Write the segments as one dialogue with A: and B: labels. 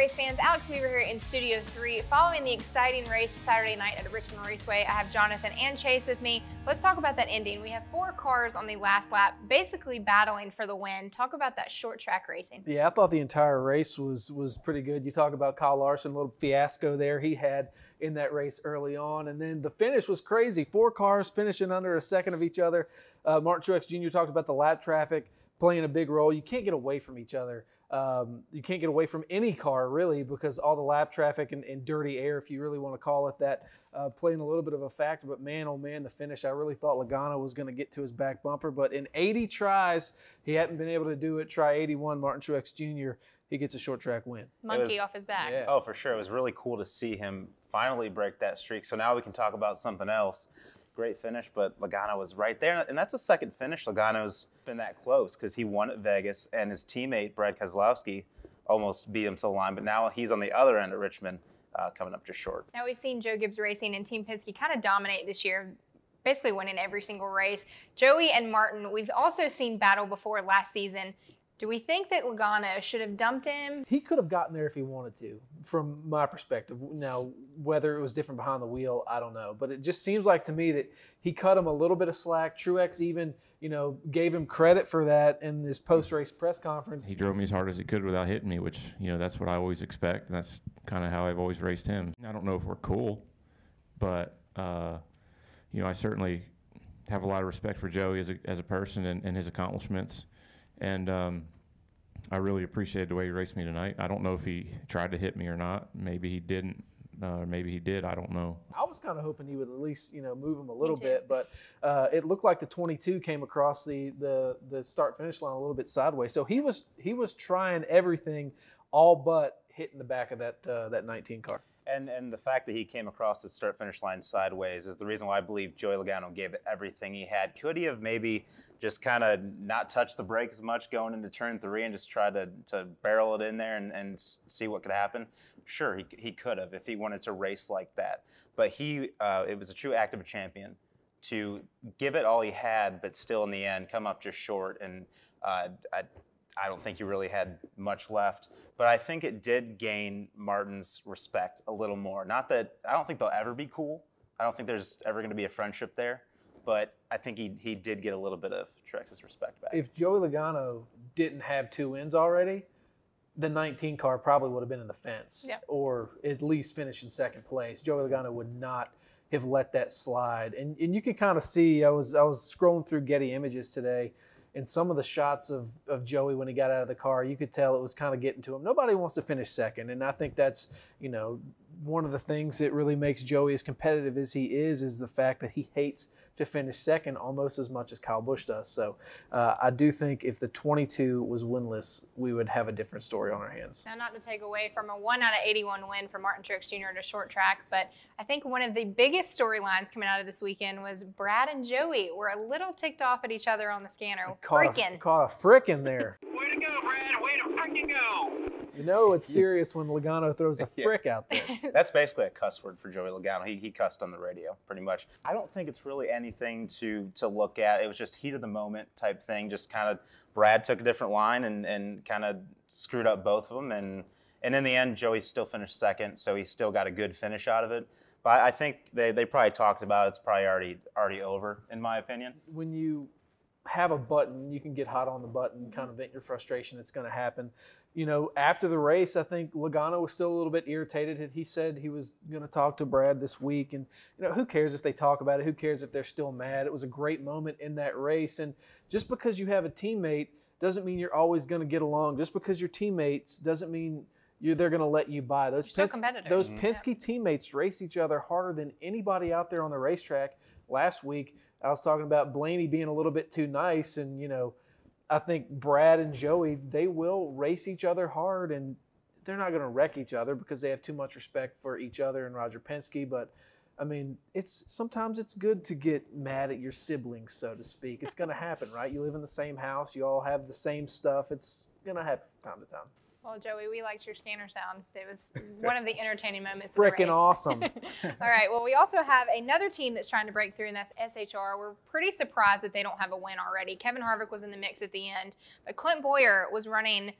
A: race fans. Alex Weaver here in Studio 3. Following the exciting race Saturday night at Richmond Raceway, I have Jonathan and Chase with me. Let's talk about that ending. We have 4 cars on the last lap, basically battling for the win. Talk about that short track racing.
B: Yeah, I thought the entire race was pretty good. You talk about Kyle Larson, a little fiasco there he had in that race early on. And then the finish was crazy. 4 cars finishing under a second of each other. Martin Truex Jr. talked about the lap traffic playing a big role. You can't get away from each other. You can't get away from any car, really, because all the lap traffic and dirty air, if you really want to call it that, playing a little bit of a factor. But man, oh man, the finish, I really thought Logano was going to get to his back bumper. But in 80 tries, he hadn't been able to do it. Try 81, Martin Truex Jr., he gets a short track win.
A: Monkey off his back.
B: Yeah.
C: Oh, for sure. It was really cool to see him finally break that streak. So now we can talk about something else. Great finish, but Logano was right there. And that's a second finish. Logano's been that close because he won at Vegas, and his teammate, Brad Keselowski, almost beat him to the line. But now he's on the other end at Richmond, coming up just short.
A: Now we've seen Joe Gibbs Racing and Team Penske kind of dominate this year, basically winning every single race. Joey and Martin, we've also seen battle before last season. Do we think that Logano should have dumped him?
B: He could have gotten there if he wanted to, from my perspective. Now, whether it was different behind the wheel, I don't know. But it just seems like to me that he cut him a little bit of slack. Truex even, gave him credit for that in this post-race press conference.
D: He drove me as hard as he could without hitting me, which, that's what I always expect. And that's kind of how I've always raced him. I don't know if we're cool, but, I certainly have a lot of respect for Joey as a person and his accomplishments. And I really appreciated the way he raced me tonight. I don't know if he tried to hit me or not. Maybe he didn't. Maybe he did. I don't know.
B: I was kind of hoping he would at least, move him a little bit. But it looked like the 22 came across the start-finish line a little bit sideways. So he was trying everything, all but hitting the back of that 19 car.
C: And the fact that he came across the start-finish line sideways is the reason why I believe Joey Logano gave it everything he had. Could he have maybe just kind of not touched the brake as much going into turn 3 and just tried to barrel it in there and see what could happen? Sure, he could have if he wanted to race like that. But it was a true act of a champion to give it all he had, but still in the end come up just short. And I don't think he really had much left. But I think it did gain Martin's respect a little more. Not that I don't think they'll ever be cool. I don't think there's ever going to be a friendship there. But I think he did get a little bit of Truex's respect back.
B: If Joey Logano didn't have 2 wins already, the 19 car probably would have been in the fence, or at least finish in second place. Joey Logano would not have let that slide. And you can kind of see, I was scrolling through Getty Images today, and some of the shots of Joey when he got out of the car, you could tell it was kind of getting to him. Nobody wants to finish second, and I think that's, one of the things that really makes Joey as competitive as he is the fact that he hates to finish second almost as much as Kyle Busch does. So I do think if the 22 was winless, we would have a different story on our hands.
A: Now, not to take away from a 1 out of 81 win for Martin Truex Jr. at a short track, but I think one of the biggest storylines coming out of this weekend was Brad and Joey were a little ticked off at each other on the scanner.
B: Caught a frickin' there.
E: Way to go, Brad. Way to frickin' go.
B: It's serious when Logano throws a frick out there.
C: That's basically a cuss word for Joey Logano. He cussed on the radio, pretty much. I don't think it's really anything to look at. It was just heat of the moment type thing. Just kind of Brad took a different line and kind of screwed up both of them. And in the end, Joey still finished second, so he still got a good finish out of it. But I think they probably talked about it. It's probably already over, in my opinion.
B: When you have a button, you can get hot on the button, kind of vent your frustration. It's going to happen. After the race, I think Logano was still a little bit irritated. He said he was going to talk to Brad this week. And, who cares if they talk about it? Who cares if they're still mad? It was a great moment in that race. And just because you have a teammate doesn't mean you're always going to get along. Just because you're teammates doesn't mean they're going to let you by. Those Penske teammates race each other harder than anybody out there on the racetrack. Last week, I was talking about Blaney being a little bit too nice, and, I think Brad and Joey, they will race each other hard, and they're not going to wreck each other because they have too much respect for each other and Roger Penske. But, I mean, sometimes it's good to get mad at your siblings, so to speak. It's going to happen, right? You live in the same house. You all have the same stuff. It's going to happen from time to time.
A: Well, Joey, we liked your scanner sound. It was one of the entertaining moments.
B: Freaking awesome.
A: All right. Well, we also have another team that's trying to break through, and that's SHR. We're pretty surprised that they don't have a win already. Kevin Harvick was in the mix at the end, but Clint Boyer was running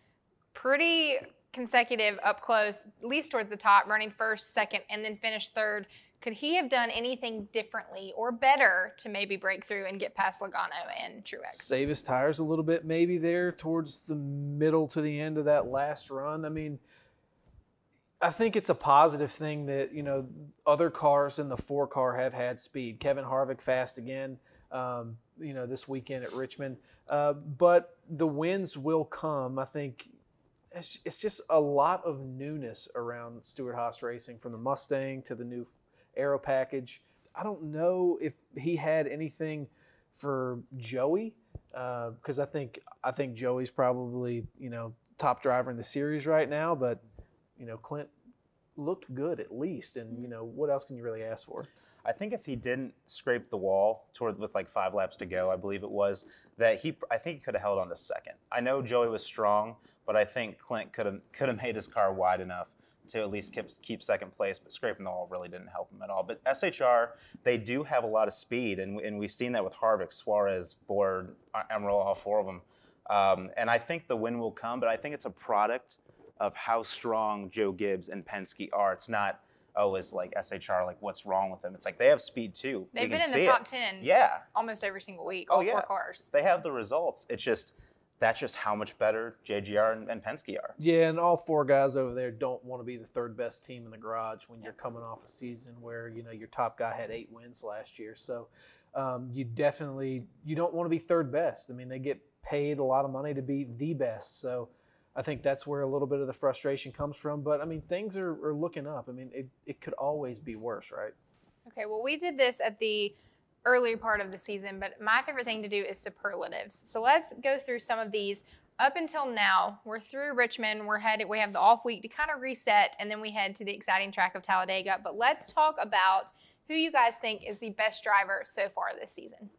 A: pretty consecutive up close, at least towards the top, running first, second, and then finished third. Could he have done anything differently or better to maybe break through and get past Logano and Truex?
B: Save his tires a little bit maybe there towards the middle to the end of that last run. I mean, I think it's a positive thing that, you know, other cars in the 4-car have had speed. Kevin Harvick fast again, you know, this weekend at Richmond. But the wins will come. I think it's just a lot of newness around Stewart-Haas Racing, from the Mustang to the new aero package. I don't know if he had anything for Joey, because I think Joey's probably, you know, top driver in the series right now, but you know, Clint looked good at least, and you know, what else can you really ask for?
C: I think if he didn't scrape the wall with like 5 laps to go, I believe it was, I think he could have held on to second. I know Joey was strong, but I think Clint could have made his car wide enough to at least keep second place, but scraping the wall really didn't help him at all. But SHR, they do have a lot of speed, and we've seen that with Harvick, Suarez, Board, Emerald, all 4 of them. And I think the win will come, but I think it's a product of how strong Joe Gibbs and Penske are. It's not, is like SHR, like what's wrong with them? It's like they have speed too.
A: They've been in the top 10 almost every single week, all 4 cars.
C: They have the results. It's just, that's just how much better JGR and Penske are.
B: Yeah, and all 4 guys over there don't want to be the 3rd best team in the garage when you're coming off a season where, you know, your top guy had 8 wins last year. So you don't want to be 3rd best. I mean, they get paid a lot of money to be the best. So I think that's where a little bit of the frustration comes from. But, I mean, things are looking up. I mean, it could always be worse, right?
A: Okay, well, we did this at the earlier part of the season, but my favorite thing to do is superlatives. So let's go through some of these. Up until now, we're through Richmond. We have the off week to kind of reset, and then we head to the exciting track of Talladega. But let's talk about who you guys think is the best driver so far this season.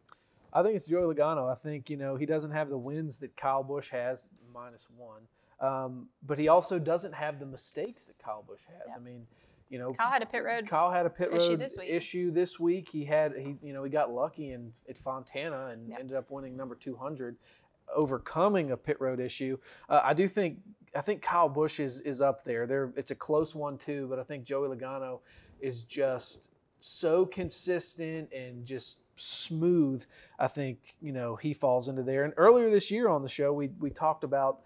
B: I think it's Joey Logano. I think, you know, he doesn't have the wins that Kyle Busch has, -1. But he also doesn't have the mistakes that Kyle Busch has. Yep. I mean, you know,
A: Kyle had a pit road
B: issue this week. He got lucky at Fontana and ended up winning number 200, overcoming a pit road issue. I think Kyle Busch is up there. It's a close one too, but I think Joey Logano is just so consistent and just smooth. I think, you know, he falls into there. And earlier this year on the show, we talked about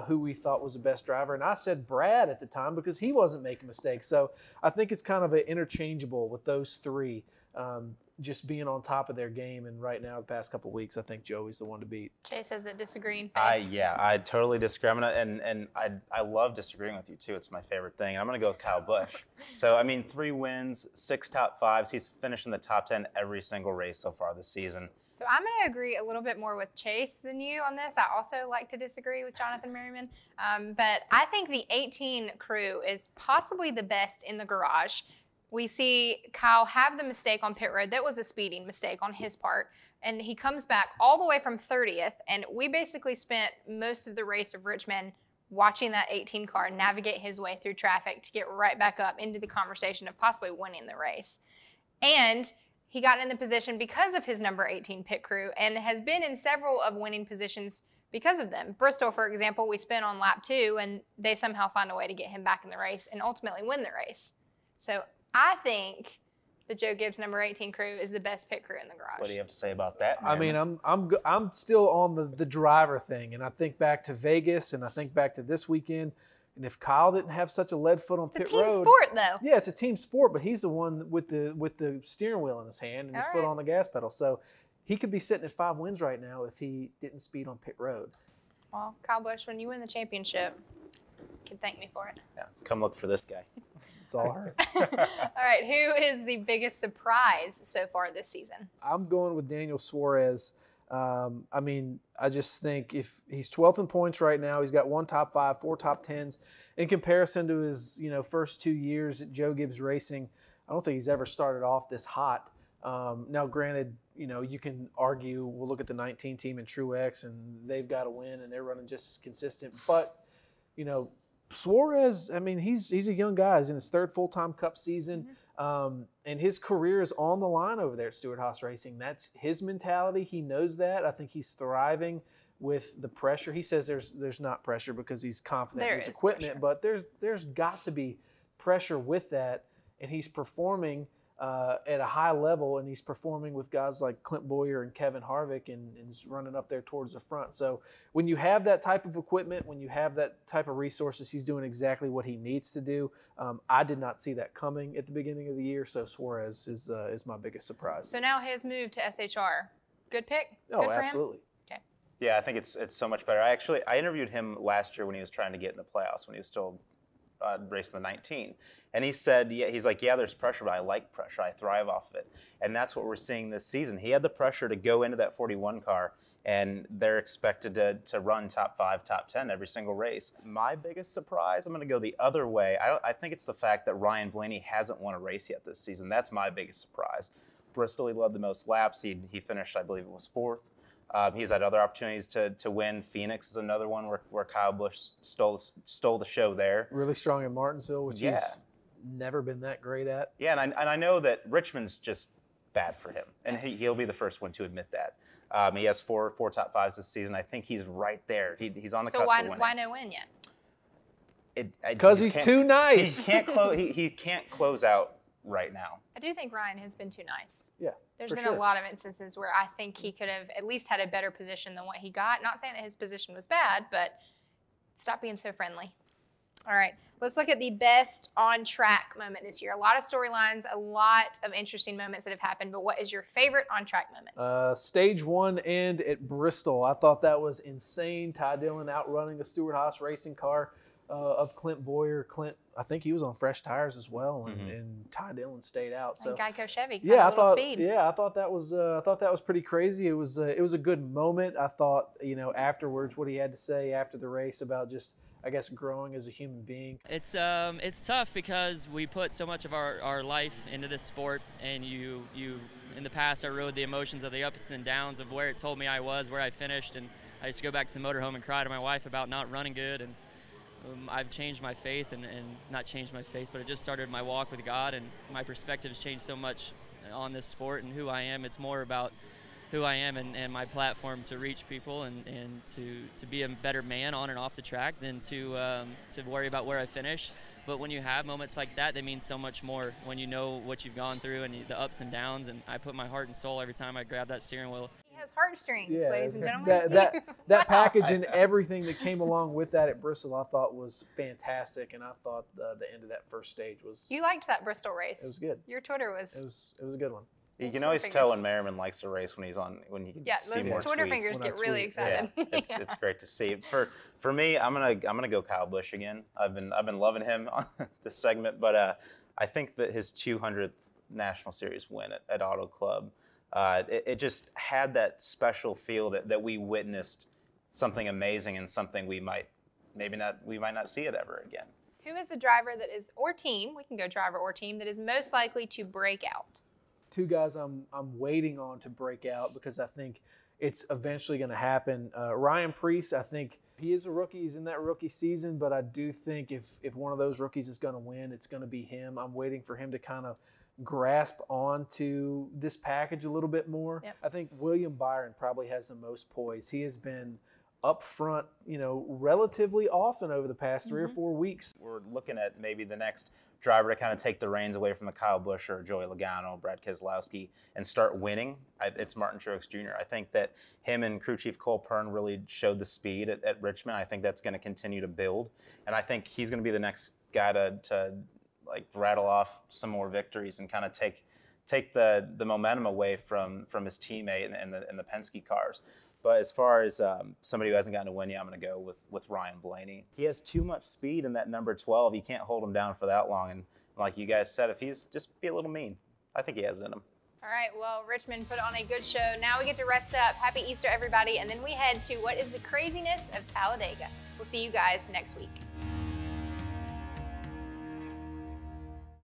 B: who we thought was the best driver. And I said Brad at the time because he wasn't making mistakes. So I think it's kind of an interchangeable with those 3 just being on top of their game. And right now, the past couple of weeks, I think Joey's the one to beat.
A: Chase has a disagreeing
C: face.
A: face.
C: I totally disagree. And I love disagreeing with you, too. It's my favorite thing. I'm going to go with Kyle Busch. So, I mean, 3 wins, 6 top 5s. He's finished in the top 10 every single race so far this season.
A: So I'm going to agree a little bit more with Chase than you on this. I also like to disagree with Jonathan Merriman. But I think the 18 crew is possibly the best in the garage. We see Kyle have the mistake on pit road. That was a speeding mistake on his part. And he comes back all the way from 30th. And we basically spent most of the race of Richmond watching that 18 car navigate his way through traffic to get right back up into the conversation of possibly winning the race. And he got in the position because of his number 18 pit crew and has been in several of winning positions because of them. Bristol, for example, we spent on lap 2, and they somehow find a way to get him back in the race and ultimately win the race. So I think the Joe Gibbs number 18 crew is the best pit crew in the garage.
C: What do you have to say about that,
B: Merriman? I mean, I'm still on the driver thing, and I think back to Vegas, and I think back to this weekend. And if Kyle didn't have such a lead foot on pit road,
A: it's a team sport, though.
B: Yeah, it's a team sport, but he's the one with the steering wheel in his hand and his foot on the gas pedal. So he could be sitting at 5 wins right now if he didn't speed on pit road.
A: Well, Kyle Busch, when you win the championship, you can thank me for it.
C: Yeah, come look for this guy.
B: It's all her.
A: All right, who is the biggest surprise so far this season?
B: I'm going with Daniel Suarez. I mean, I just think if he's 12th in points right now, he's got 1 top 5, 4 top 10s. In comparison to his, you know, first 2 years at Joe Gibbs Racing, I don't think he's ever started off this hot. Now, granted, you know, you can argue, we'll look at the 19 team in Truex, and they've got to win, and they're running just as consistent. But, you know, Suarez, I mean, he's a young guy. He's in his 3rd full-time Cup season. And his career is on the line over there at Stewart-Haas Racing. That's his mentality. He knows that. I think he's thriving with the pressure. He says there's not pressure because he's confident
A: There
B: in his
A: is
B: equipment,
A: pressure.
B: but there's got to be pressure with that, and he's performing at a high level, and he's performing with guys like Clint Boyer and Kevin Harvick, and is running up there towards the front. So when you have that type of equipment, when you have that type of resources, he's doing exactly what he needs to do. I did not see that coming at the beginning of the year, so Suarez is my biggest surprise.
A: So now his move to SHR. Good pick?
B: Oh,
A: Good for
B: absolutely.
A: him? Okay.
C: Yeah, I think it's so much better. I interviewed him last year when he was trying to get in the playoffs, when he was still racing the 19. And he said, he's like, yeah, there's pressure, but I like pressure. I thrive off of it. And that's what we're seeing this season. He had the pressure to go into that 41 car, and they're expected to run top 5, top 10 every single race. My biggest surprise, I'm going to go the other way. I think it's the fact that Ryan Blaney hasn't won a race yet this season. That's my biggest surprise. Bristol, he led the most laps. He finished, I believe it was 4th. He's had other opportunities to win. Phoenix is another one where Kyle Busch stole the show there.
B: Really strong in Martinsville, which he's never been that great at.
C: Yeah, and I know that Richmond's just bad for him, and he'll be the first one to admit that. He has four top 5s this season. I think he's right there. He's on the cusp of winning.
A: So why no win yet?
B: Because he's too nice.
C: He can't close out right now.
A: I do think Ryan has been too nice.
B: Yeah.
A: There's been a lot of instances where I think he could have at least had a better position than what he got. Not saying that his position was bad, but stop being so friendly. All right, let's look at the best on-track moment this year. A lot of storylines, a lot of interesting moments that have happened, but what is your favorite on-track moment?
B: Stage 1 and at Bristol. I thought that was insane. Ty Dillon outrunning a Stewart-Haas racing car of Clint Boyer. Clint, I think he was on fresh tires as well, and Ty Dillon stayed out. So
A: and Geico Chevy,
B: yeah,
A: I thought. Speed.
B: Yeah, I thought that was pretty crazy. It was a good moment. I thought, afterwards, what he had to say after the race about just, I guess, growing as a human being.
F: It's tough because we put so much of our life into this sport, and you in the past I rode the emotions of the ups and downs of where it told me I was, where I finished, and I used to go back to the motorhome and cry to my wife about not running good, and I've changed my faith, and not changed my faith, but it just started my walk with God, and my perspective's changed so much on this sport and who I am. It's more about who I am and my platform to reach people and to be a better man on and off the track than to worry about where I finish. But when you have moments like that, they mean so much more when you know what you've gone through and the ups and downs, and I put my heart and soul every time I grab that steering wheel.
A: He has heartstrings, ladies and gentlemen.
B: That package and everything that came along with that at Bristol, I thought was fantastic, and I thought the end of that first stage was.
A: You liked that Bristol race.
B: It was good.
A: Your Twitter was.
B: It was a good one.
C: You can always tell when Merriman likes to race when he can see more
A: Twitter
C: tweets.
A: fingers get really excited.
C: Yeah, it's great to see. For me, I'm gonna go Kyle Busch again. I've been loving him on this segment, but I think that his 200th National Series win at Auto Club, it just had that special feel that we witnessed something amazing and something we might not see it ever again.
A: Who is the driver that is, or team, we can go driver or team, that is most likely to break out?
B: 2 guys I'm waiting on to break out because I think it's eventually going to happen. Ryan Preece, I think he is a rookie. He's in that rookie season, but I do think if one of those rookies is going to win, it's going to be him. I'm waiting for him to kind of grasp onto this package a little bit more.
A: Yep.
B: I think William Byron probably has the most poise. He has been up front, relatively often over the past 3 or 4 weeks.
C: We're looking at maybe the next driver to kind of take the reins away from a Kyle Busch or Joey Logano, Brad Keselowski, and start winning. It's Martin Truex Jr. I think that him and crew chief Cole Pearn really showed the speed at Richmond. I think that's going to continue to build, and I think he's going to be the next guy to like rattle off some more victories and kind of take the momentum away from his teammate and the Penske cars. But as far as somebody who hasn't gotten a win yet, I'm going to go with Ryan Blaney. He has too much speed in that number 12. You can't hold him down for that long. And like you guys said, if he's just be a little mean, I think he has it in him.
A: All right, well, Richmond put on a good show. Now we get to rest up. Happy Easter, everybody. And then we head to what is the craziness of Talladega. We'll see you guys next week.